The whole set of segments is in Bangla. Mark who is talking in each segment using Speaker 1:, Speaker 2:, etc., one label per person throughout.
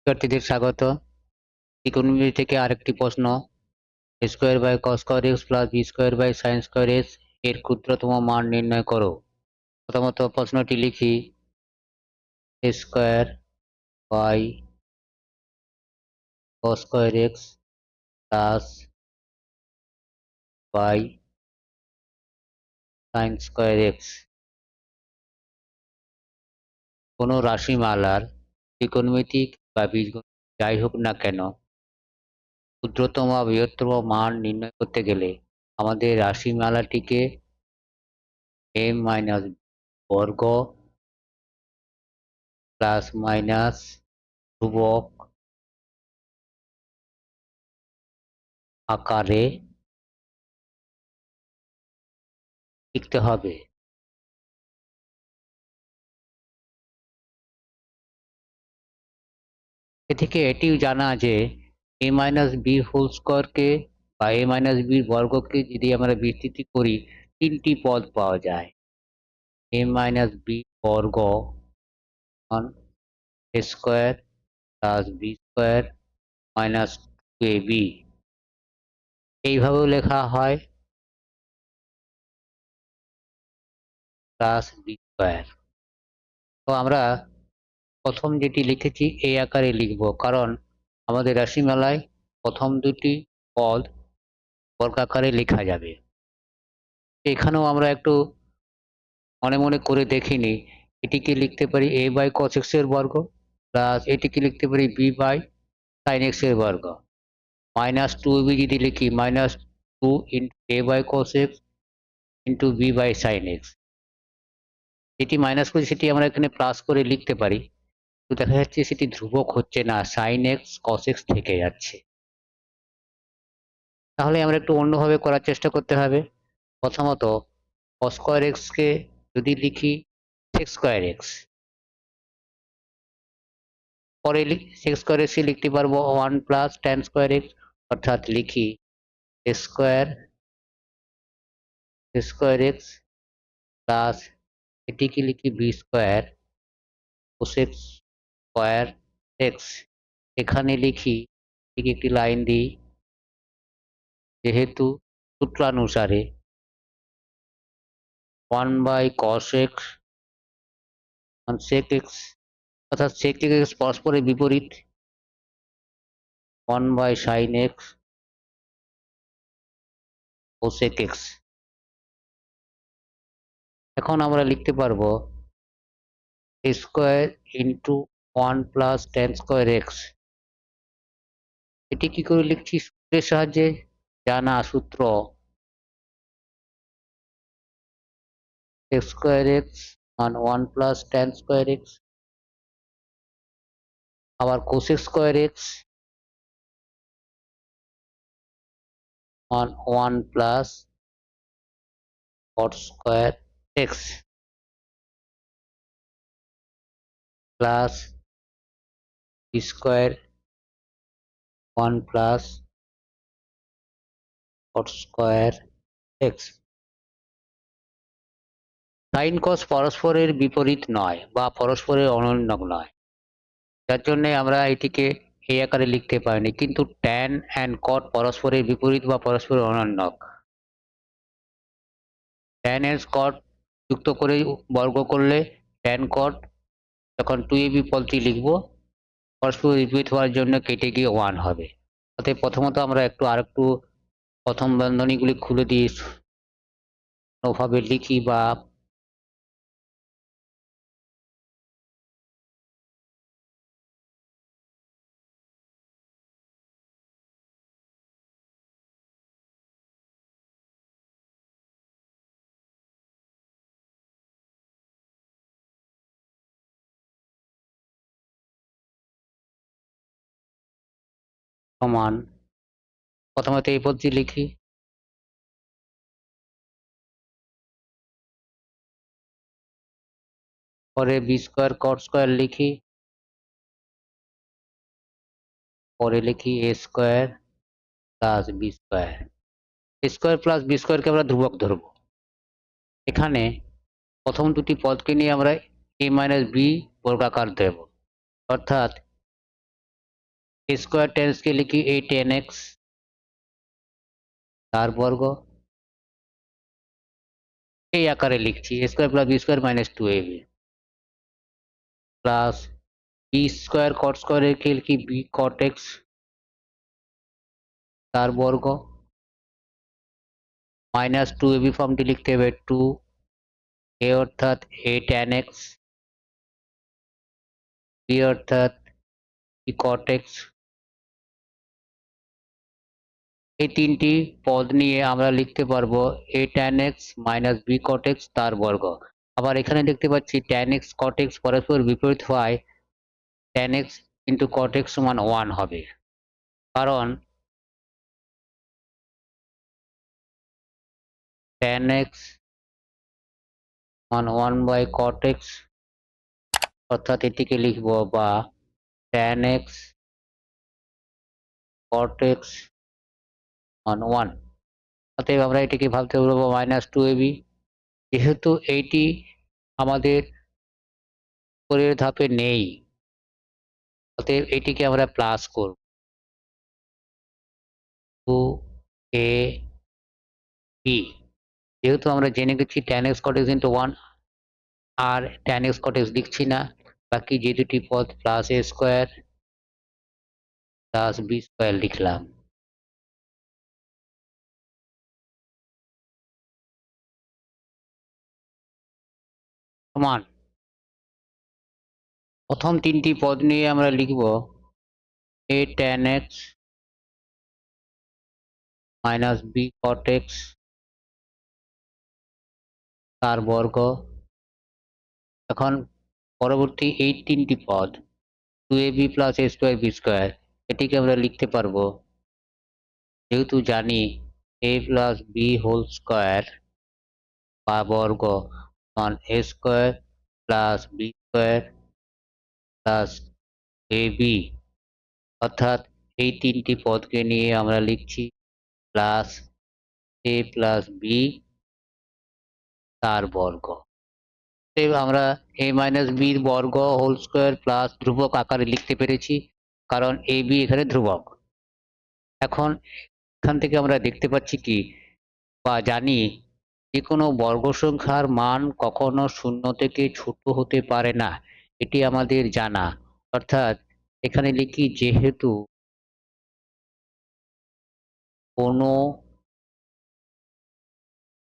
Speaker 1: শিক্ষার্থীদের স্বাগত। ত্রিকোণমিতি থেকে আরেকটি প্রশ্ন। a square by cos square x plus b square by sin square x এর ক্ষুদ্রতম মান নির্ণয় করো। প্রথমত প্রশ্নটি লিখি। a square by cos square x plus by sin square x কোনো রাশিমালার ত্রিকোণমিতিক বা বীজগণিত যাই হোক না কেন, ক্ষুদ্রতম বা বৃহত্তম মান নির্ণয় করতে গেলে আমাদের রাশিমালাটিকে m মাইনাস বর্গ প্লাস মাইনাস ধ্রুবক আকারে লিখতে হবে। এ থেকে এটিও জানা যে a মাইনাস বি হোল স্কয়ারকে বা a মাইনাস বির বর্গকে যদি আমরা বিস্তৃতি করি, তিনটি পদ পাওয়া যায়। a মাইনাস বি বর্গ সমান a square plus B square minus 2ab, এইভাবেও লেখা হয় প্লাস বি স্কয়ার। তো আমরা প্রথম যেটি লিখেছি এই আকারে লিখব, কারণ আমাদের রাশিমালায় প্রথম দুটি পদ বর্গাকারে লেখা যাবে। এখানেও আমরা একটু মনে মনে করে দেখে নিই। এটিকে লিখতে পারি a বাই cos x এর বর্গ প্লাস এটিকে লিখতে পারি b বাই sin x এর বর্গ মাইনাস 2ab যদি লিখি minus 2 into a by cos x into b by sin x। যেটি মাইনাস করি সেটি আমরা এখানে প্লাস করে লিখতে পারি, তো দেখা যাচ্ছে সেটি ধ্রুবক হচ্ছে না, sin x cos x থেকে যাচ্ছে। তাহলে আমরা একটু অন্যভাবে করার চেষ্টা করতে হবে। প্রথমত cos স্কয়ার x কে যদি লিখি sec স্কয়ার x, পরে sec স্কয়ার x লিখতে পারবো 1 প্লাস tan স্কয়ার x, অর্থাৎ লিখি স্কয়ার স্কয়ার x প্লাস এটিকে লিখি b square cosec square x। এখানে লিখি, ঠিক একটি লাইন দিই, যেহেতু সূত্রানুসারে 1 by cos x sec x, অর্থাৎ sec x পরস্পরের বিপরীত, 1 by sin x cosec x। এখন আমরা লিখতে পারবো square into 1 plus tan square x। এটি কি করে লিখছি? সূত্রের সাহায্যে, জানা সূত্র x স্কয়ার x মান 1 প্লাস tan স্কয়ার x, আবার cosec স্কয়ার x মান 1 plus cot square x plus b square 1 plus cot square x। sin cos পরস্পরের বিপরীত নয় বা পরস্পরের অনন্যক নয়, যার জন্য আমরা এটিকে এই আকারে লিখতে পারিনি, কিন্তু tan and cot পরস্পরের বিপরীত বা পরস্পরের অনন্যক। tan and cot যুক্ত করে বর্গ করলে tan cot, যখন 2ab পদটি লিখব পরস্পর বিপরীত হওয়ার জন্য কেটে গিয়ে 1 হবে। অতএব প্রথমত আমরা আরেকটু প্রথম বন্ধনীগুলি খুলে দিয়ে ওভাবে লিখি বা সমান, প্রথমত এই পদটি লিখি, পরে বি স্কয়ার cot স্কয়ার লিখি, পরে লিখি a square plus B square. Square plus B স্কয়ারকে আমরা ধ্রুবক ধরব। এখানে প্রথম দুটি পদকে নিয়ে আমরা a মাইনাস বি বর্গাকার দেব, অর্থাৎ স্কোয়ার টেন্স কে লিখি a tan x তার বর্গ এই আকারে লিখছি a square plus B square minus 2ab plus B square cot স্কোয়ারের কে লিখি b cot x তার বর্গ মাইনাস 2ab ফর্মটি লিখতে হবে 2a অর্থাৎ a tan x b অর্থাৎ b cot x এই তিনটি পদ নিয়ে আমরা লিখতে পারবো a tan x minus b cot x তার বর্গ। আবার এখানে দেখতে পাচ্ছি tan x cot x পরস্পর বিপরীত হওয়ায় tan x into cot x সমান 1 হবে, কারণ tan x সমান 1 বাই cot x, অর্থাৎ এটিকে লিখব বা tan x cot x সমান 1। অতএব আমরা এটিকে ভাবতে পারবো মাইনাস 2ab। যেহেতু এইটি আমাদের পরের ধাপে নেই, অতএব এটিকে আমরা প্লাস করব 2ab। যেহেতু আমরা জেনে গেছি tan x cot x into 1, আর tan x cot x লিখছি না, বাকি যে দুটি পদ plus a square plus b square লিখলাম। সমান প্রথম তিনটি পদ নিয়ে আমরা লিখব a tan x minus b cot x তার বর্গ। এখন পরবর্তী এই তিনটি পদ 2ab plus a square b square, এটিকে আমরা লিখতে পারবো, যেহেতু জানি a plus b whole square বা বর্গ সমান a square plus b square plus ab, অর্থাৎ এই তিনটি পদকে নিয়ে আমরা লিখছি প্লাস a প্লাস b তার বর্গ। আমরা a মাইনাস b এর বর্গ হোল স্কোয়ার প্লাস ধ্রুবক আকারে লিখতে পেরেছি, কারণ a b এখানে ধ্রুবক। এখন এখান থেকে আমরা দেখতে পাচ্ছি কি বা জানি যে কোনো বর্গ সংখ্যার মান কখনো শূন্য থেকে ছোট হতে পারে না, এটি আমাদের জানা। অর্থাৎ এখানে লিখি যেহেতু কোনো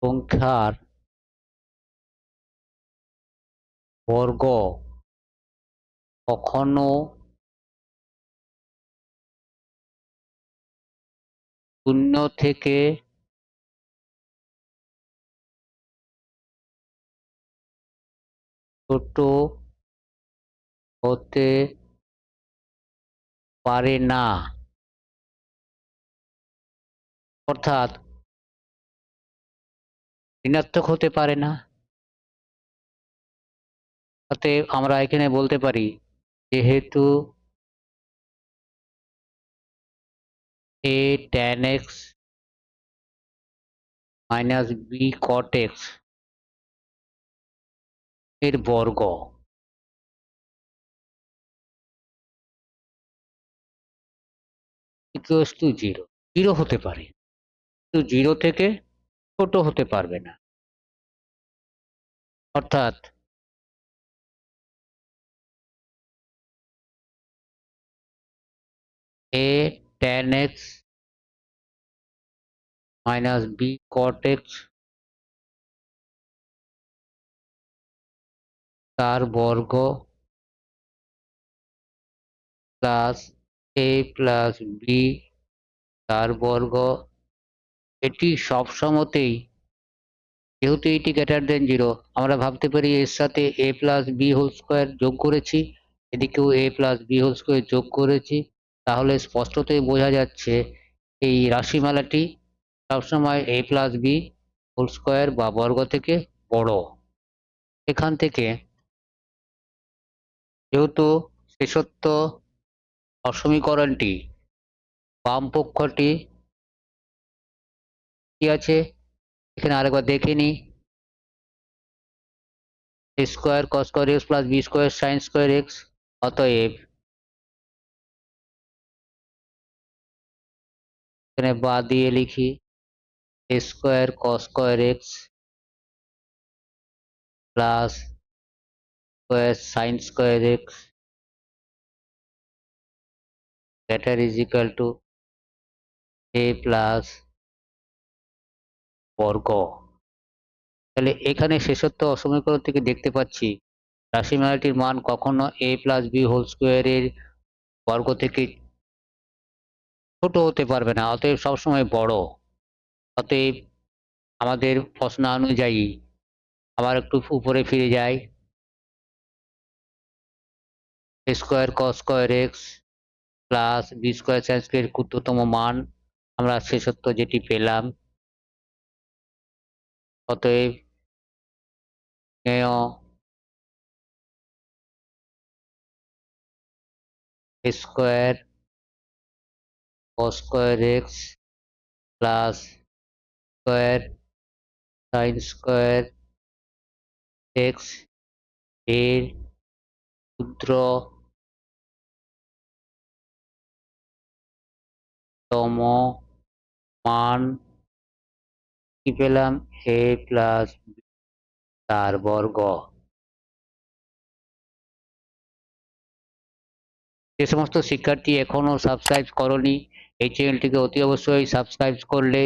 Speaker 1: সংখ্যার বর্গ কখনো শূন্য থেকে ছোট হতে পারে না, অর্থাৎ ঋণাত্মক হতে পারে না। অতএব আমরা এখানে বলতে পারি যেহেতু a tan x minus b cot x এর বর্গ ইকুয়ালস টু 0, 0 হতে পারে, কিন্তু 0 থেকে ছোট হতে পারবে না। অর্থাৎ a tan x minus b cot x তার বর্গ প্লাস a প্লাস b তার বর্গ, এটি সব সময়তেই, যেহেতু এটি গ্রেটার দেন 0, আমরা ভাবতে পারি এর সাথে a plus b whole square যোগ করেছি, এদিকেও a plus b whole square যোগ করেছি, তাহলে স্পষ্টতই বোঝা যাচ্ছে এই রাশিমালাটি সবসময় a plus b whole square বা বর্গ থেকে বড়। এখান থেকে যেহেতু শেষোক্ত অসমীকরণটি বাম পক্ষটি কি আছে এখানে আরেকবার দেখে নিই, a square cos square x plus b square sin square x, অতএব এখানে বাঁ দিয়ে লিখি a square cos square X plus square sine square x that is equal to a plus বর্গ। তাহলে এখানে শেষোক্ত অসমীকরণ থেকে দেখতে পাচ্ছি রাশিমালাটির মান কখনো a প্লাস বি হোল স্কোয়ারের বর্গ থেকে ছোট হতে পারবে না, অতএব সবসময় বড়। অতএব আমাদের প্রশ্নানুযায়ী আবার একটু উপরে ফিরে যাই, a square cos square X plus B square sine স্কোয়ারের ক্ষুদ্রতম মান আমরা শেষোক্ত যেটি পেলাম, অতএব a square cos square X plus square sine square X এর ক্ষুদ্রতম মান কি পেলাম, a প্লাস তার বর্গ। যে সমস্ত শিক্ষার্থী এখনো সাবস্ক্রাইব করনি এই চ্যানেলটিকে অতি অবশ্যই সাবস্ক্রাইব করলে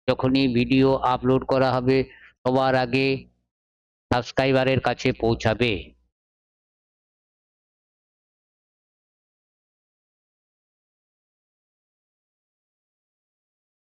Speaker 1: যখনই ভিডিও আপলোড করা হবে সবার আগে সাবস্ক্রাইবারের কাছে পৌঁছাবে।